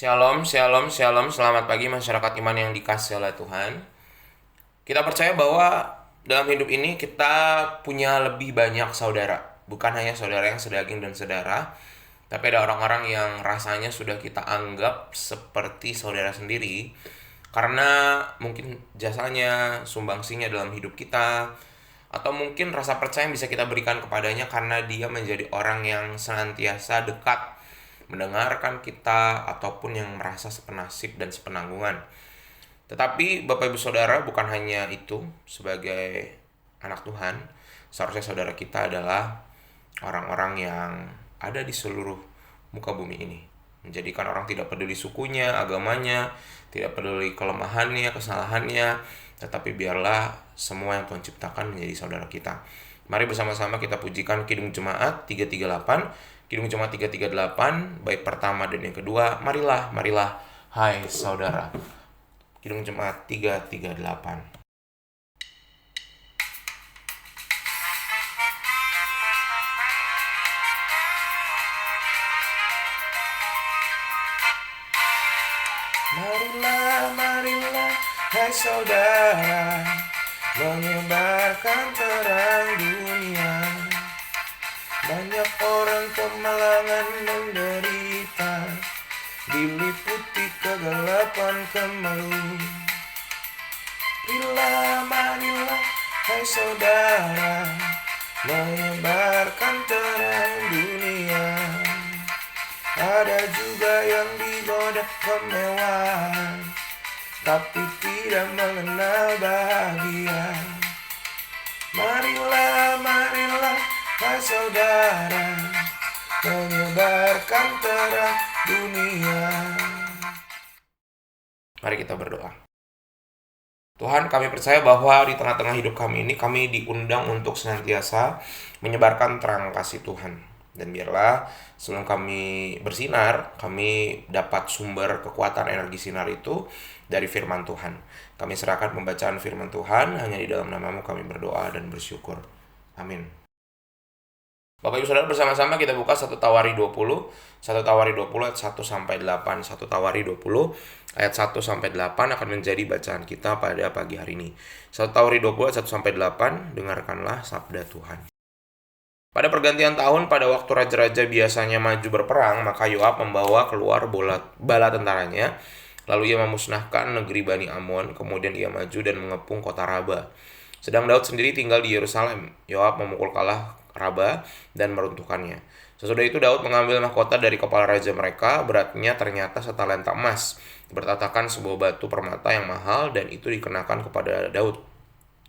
Shalom, shalom, shalom. Selamat pagi masyarakat iman yang dikasihi oleh Tuhan. Kita percaya bahwa dalam hidup ini kita punya lebih banyak saudara. Bukan hanya saudara yang sedaging dan sedara, tapi ada orang-orang yang rasanya sudah kita anggap seperti saudara sendiri. Karena mungkin jasanya, sumbangsinya dalam hidup kita, atau mungkin rasa percaya yang bisa kita berikan kepadanya karena dia menjadi orang yang senantiasa dekat mendengarkan kita ataupun yang merasa sepenasib dan sepenanggungan. Tetapi Bapak Ibu Saudara, bukan hanya itu. Sebagai anak Tuhan, seharusnya saudara kita adalah orang-orang yang ada di seluruh muka bumi ini, menjadikan orang tidak peduli sukunya, agamanya, tidak peduli kelemahannya, kesalahannya, tetapi biarlah semua yang Tuhan ciptakan menjadi saudara kita. Mari bersama-sama kita pujikan Kidung Jemaat 338. Kidung Jemaat 338, bait pertama dan yang kedua. Marilah, marilah, hai saudara. Kidung Jemaat 338. Marilah, marilah, hai saudara, menyebarkan terang dunia. Banyak orang kemalangan menderita, diliputi kegelapan kemalu. Marilah, marilah, hai saudara, menyebarkan terang dunia. Ada juga yang digoda kemewahan, tapi tidak mengenal bahagia. Marilah, marilah, hai saudara, menyebarkan terang dunia. Mari kita berdoa. Tuhan, kami percaya bahwa di tengah-tengah hidup kami ini, kami diundang untuk senantiasa menyebarkan terang kasih Tuhan. Dan biarlah sebelum kami bersinar, kami dapat sumber kekuatan energi sinar itu dari firman Tuhan. Kami serahkan pembacaan firman Tuhan, hanya di dalam nama-Mu kami berdoa dan bersyukur. Amin. Bapak Ibu Saudara, bersama-sama kita buka 1 Tawari 20. 1 Tawari 20 ayat 1-8. 1 Tawari 20 ayat 1-8 akan menjadi bacaan kita pada pagi hari ini. 1 Tawari 20 ayat 1-8, dengarkanlah sabda Tuhan. Pada pergantian tahun, pada waktu raja-raja biasanya maju berperang, maka Yoab membawa keluar bala tentaranya. Lalu ia memusnahkan negeri Bani Amon, kemudian ia maju dan mengepung kota Raba. Sedang Daud sendiri tinggal di Yerusalem. Yoab memukul kalah Raba dan meruntuhkannya. Sesudah itu Daud mengambil mahkota dari kepala raja mereka, beratnya ternyata setalenta emas, bertatakan sebuah batu permata yang mahal, dan itu dikenakan kepada Daud.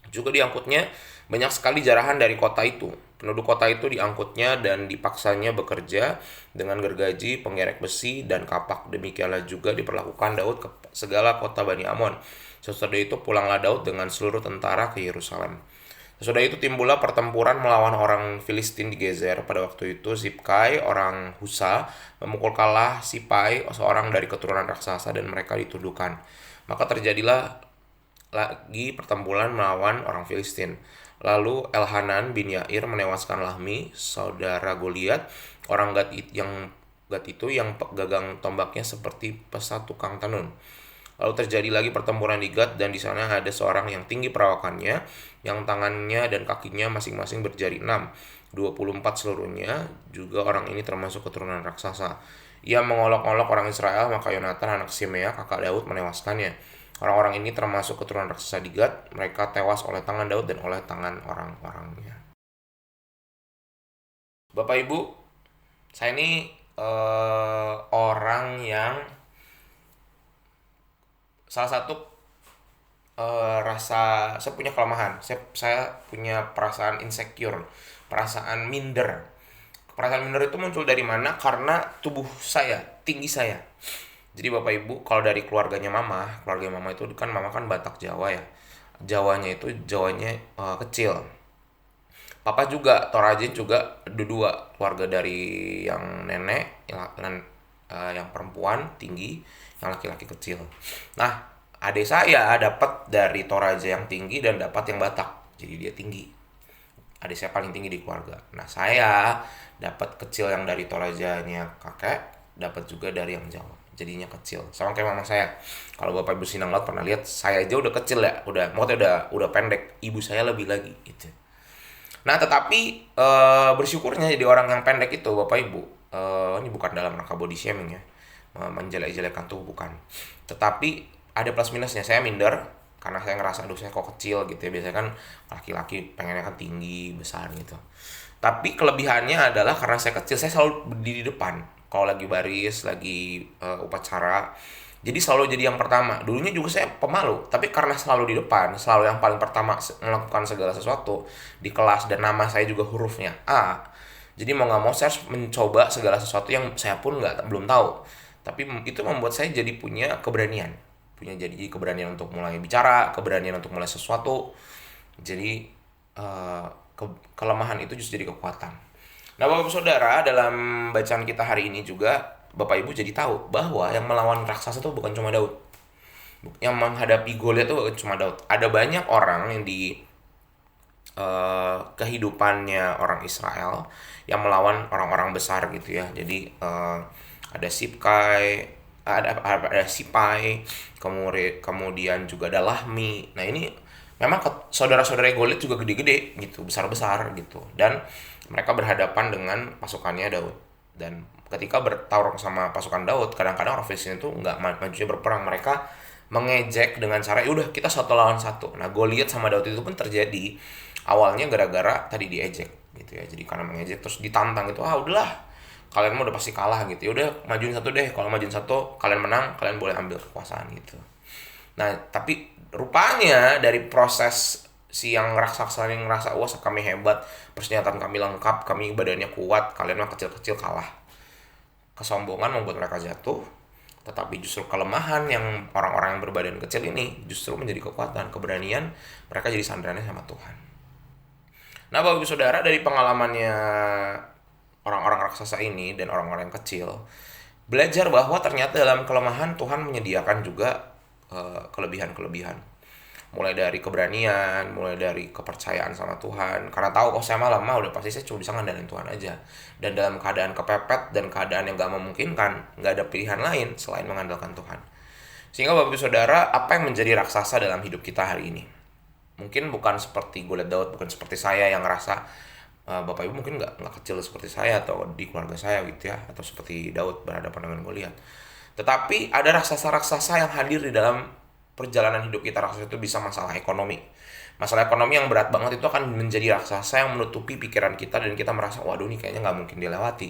Juga diangkutnya banyak sekali jarahan dari kota itu. Penduduk kota itu diangkutnya dan dipaksanya bekerja dengan gergaji, penggerek besi, dan kapak. Demikianlah juga diperlakukan Daud ke segala kota Bani Amon. Sesudah itu pulanglah Daud dengan seluruh tentara ke Yerusalem. Sesudah itu timbullah pertempuran melawan orang Filistin di Gezer. Pada waktu itu Zibkai, orang Husa, memukul kalah Sipai, seorang dari keturunan raksasa, dan mereka dituduhkan. Maka terjadilah lagi pertempuran melawan orang Filistin. Lalu Elhanan bin Yair menewaskan Lahmi, saudara Goliat, orang Gad itu yang gagang tombaknya seperti pesat tukang tenun. Lalu terjadi lagi pertempuran di Gad, dan di sana ada seorang yang tinggi perawakannya, yang tangannya dan kakinya masing-masing berjari 6, 24 seluruhnya. Juga orang ini termasuk keturunan raksasa. Ia mengolok-olok orang Israel, maka Yonatan anak Simea, kakak Daud, menewaskannya. Orang-orang ini termasuk keturunan raksasa di Gad. Mereka tewas oleh tangan Daud dan oleh tangan orang-orangnya. Bapak Ibu, saya ini orang yang salah satu saya punya kelemahan. Saya punya perasaan insecure, perasaan minder. Perasaan minder itu muncul dari mana? Karena tubuh saya, tinggi saya. Jadi Bapak Ibu, kalau dari keluarga mama itu kan, mama kan Batak Jawa ya. Jawanya kecil. Papa juga Toraja juga dua keluarga, dari yang nenek yang perempuan tinggi, yang laki-laki kecil. Nah, adik saya dapat dari Toraja yang tinggi dan dapat yang Batak. Jadi dia tinggi. Adik saya paling tinggi di keluarga. Nah, saya dapat kecil yang dari Torajanya kakek, dapat juga dari yang Jawa. jadinya kecil. Sama kayak mama saya. Kalau Bapak Ibu Sinang Laut pernah lihat, saya aja udah kecil ya, maksudnya udah pendek. Ibu saya lebih lagi gitu. Nah, tetapi bersyukurnya jadi orang yang pendek itu Bapak Ibu, ini bukan dalam rangka body shaming ya, menjelek-jelekan tuh bukan. Tetapi ada plus minusnya. Saya minder karena saya ngerasa aduh saya kok kecil gitu ya. Biasanya kan laki-laki pengennya kan tinggi, besar gitu. Tapi kelebihannya adalah karena saya kecil, saya selalu berdiri di depan. Kalau lagi baris, lagi upacara, jadi selalu jadi yang pertama. Dulunya juga saya pemalu, tapi karena selalu di depan, selalu yang paling pertama melakukan segala sesuatu di kelas, dan nama saya juga hurufnya A. Jadi mau nggak mau saya harus mencoba segala sesuatu yang saya pun belum tahu. Tapi itu membuat saya jadi punya keberanian, jadi keberanian untuk mulai bicara, keberanian untuk mulai sesuatu. Jadi kelemahan itu justru jadi kekuatan. Nah, Bapak Ibu Saudara, dalam bacaan kita hari ini juga Bapak Ibu jadi tahu bahwa yang melawan raksasa itu bukan cuma Daud. Yang menghadapi Goliat itu bukan cuma Daud. Ada banyak orang yang di kehidupannya orang Israel yang melawan orang-orang besar gitu ya. Jadi ada ada Sipai, kemudian juga ada Lahmi. Nah, ini memang saudara-saudara Goliat juga gede-gede gitu, besar-besar gitu. Dan mereka berhadapan dengan pasukannya Daud. Dan ketika bertarung sama pasukan Daud, kadang-kadang orang Filistin itu nggak majunya berperang, mereka mengejek dengan cara udah kita satu lawan satu. Nah, Goliat sama Daud itu pun terjadi awalnya gara-gara tadi diejek gitu ya. Jadi karena mengejek terus ditantang itu, udahlah kalian mah udah pasti kalah gitu. Ya udah majuin satu deh, kalau majuin satu kalian menang, kalian boleh ambil kekuasaan gitu. Nah, tapi rupanya dari proses si yang raksasa yang ngerasa wah kami hebat, persenjataan kami lengkap, kami badannya kuat, kalian mah kecil-kecil kalah. Kesombongan membuat mereka jatuh, tetapi justru kelemahan yang orang-orang yang berbadan kecil ini justru menjadi kekuatan, keberanian, mereka jadi sandarannya sama Tuhan. Nah, Bapak Ibu Saudara, dari pengalamannya orang-orang raksasa ini dan orang-orang yang kecil, belajar bahwa ternyata dalam kelemahan Tuhan menyediakan juga kelebihan-kelebihan. Mulai dari keberanian, mulai dari kepercayaan sama Tuhan. Karena tahu saya mah udah pasti saya cuma bisa ngandalin Tuhan aja. Dan dalam keadaan kepepet dan keadaan yang gak memungkinkan, gak ada pilihan lain selain mengandalkan Tuhan. Sehingga Bapak Ibu Saudara, apa yang menjadi raksasa dalam hidup kita hari ini? Mungkin bukan seperti Goliat Daud, bukan seperti saya yang ngerasa Bapak Ibu mungkin gak kecil seperti saya atau di keluarga saya gitu ya, atau seperti Daud berhadapan dengan Goliat. Tetapi ada raksasa-raksasa yang hadir di dalam perjalanan hidup kita. Raksasa itu bisa masalah ekonomi. Masalah ekonomi yang berat banget itu akan menjadi raksasa yang menutupi pikiran kita dan kita merasa, waduh ini kayaknya nggak mungkin dilewati.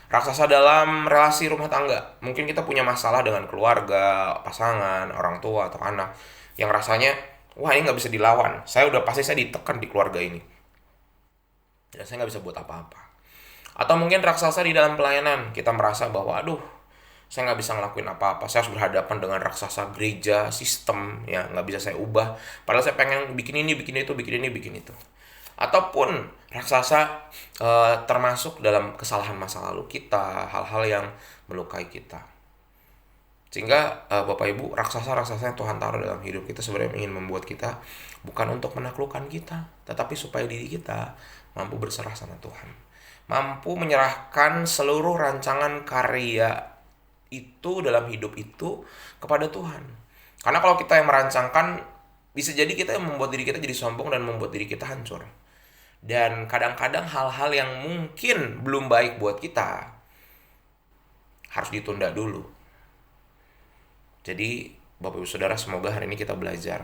Raksasa dalam relasi rumah tangga. Mungkin kita punya masalah dengan keluarga, pasangan, orang tua, atau anak. Yang rasanya, wah ini nggak bisa dilawan. Saya ditekan di keluarga ini. Dan saya nggak bisa buat apa-apa. Atau mungkin raksasa di dalam pelayanan. Kita merasa bahwa, aduh, saya nggak bisa ngelakuin apa-apa, saya harus berhadapan dengan raksasa gereja, sistem, ya nggak bisa saya ubah. Padahal saya pengen bikin ini, bikin itu, bikin ini, bikin itu. Ataupun raksasa termasuk dalam kesalahan masa lalu kita, hal-hal yang melukai kita. Sehingga Bapak Ibu, raksasa-raksasa yang Tuhan taruh dalam hidup kita sebenarnya ingin membuat kita bukan untuk menaklukkan kita, tetapi supaya diri kita mampu berserah sama Tuhan. Mampu menyerahkan seluruh rancangan karya itu dalam hidup itu kepada Tuhan. Karena kalau kita yang merancangkan, bisa jadi kita yang membuat diri kita jadi sombong dan membuat diri kita hancur. Dan kadang-kadang hal-hal yang mungkin belum baik buat kita harus ditunda dulu. Jadi Bapak Ibu Saudara, semoga hari ini kita belajar.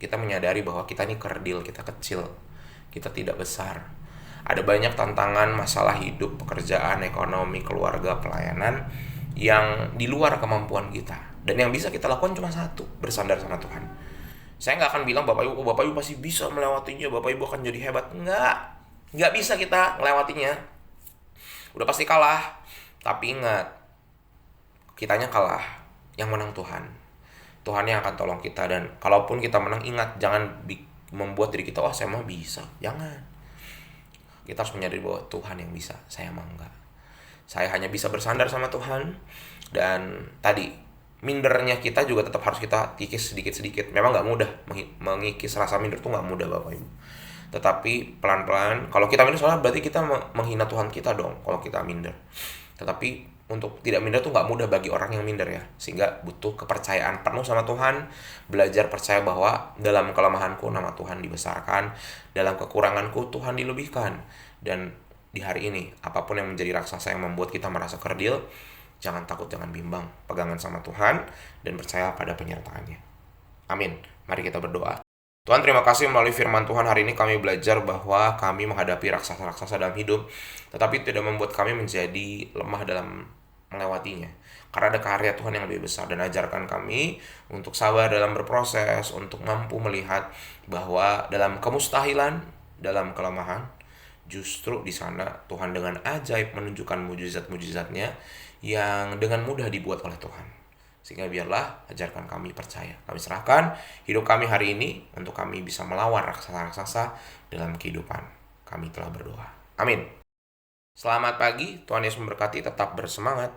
Kita menyadari bahwa kita ini kerdil, kita kecil, kita tidak besar. Ada banyak tantangan, masalah hidup, pekerjaan, ekonomi, keluarga, pelayanan yang di luar kemampuan kita. Dan yang bisa kita lakukan cuma satu, bersandar sama Tuhan. Saya nggak akan bilang Bapak Ibu pasti bisa melewatinya, Bapak Ibu akan jadi hebat. Nggak bisa kita melewatinya. Udah pasti kalah. Tapi ingat, kitanya kalah, yang menang Tuhan. Tuhan yang akan tolong kita. Dan kalaupun kita menang, ingat, jangan membuat diri kita, saya mah bisa. Jangan. Kita harus menyadari bahwa Tuhan yang bisa, saya mah enggak. Saya hanya bisa bersandar sama Tuhan. Dan tadi, mindernya kita juga tetap harus kita kikis sedikit-sedikit. Memang gak mudah, mengikis rasa minder tuh gak mudah Bapak Ibu. Tetapi pelan-pelan, kalau kita minder soalnya berarti kita menghina Tuhan kita dong, kalau kita minder. Tetapi untuk tidak minder tuh nggak mudah bagi orang yang minder ya. Sehingga butuh kepercayaan penuh sama Tuhan, belajar percaya bahwa dalam kelemahanku nama Tuhan dibesarkan, dalam kekuranganku Tuhan dilebihkan. Dan di hari ini, apapun yang menjadi raksasa yang membuat kita merasa kerdil, jangan takut, jangan bimbang. Pegangan sama Tuhan dan percaya pada penyertaannya. Amin. Mari kita berdoa. Tuhan, terima kasih melalui firman Tuhan hari ini kami belajar bahwa kami menghadapi raksasa-raksasa dalam hidup, tetapi tidak membuat kami menjadi lemah dalam melewatinya. Karena ada karya Tuhan yang lebih besar, dan ajarkan kami untuk sabar dalam berproses, untuk mampu melihat bahwa dalam kemustahilan, dalam kelemahan, justru di sana Tuhan dengan ajaib menunjukkan mujizat-mujizatnya yang dengan mudah dibuat oleh Tuhan. Sehingga biarlah ajarkan kami percaya. Kami serahkan hidup kami hari ini untuk kami bisa melawan raksasa-raksasa dalam kehidupan. Kami telah berdoa. Amin. Selamat pagi, Tuhan Yesus memberkati, tetap bersemangat.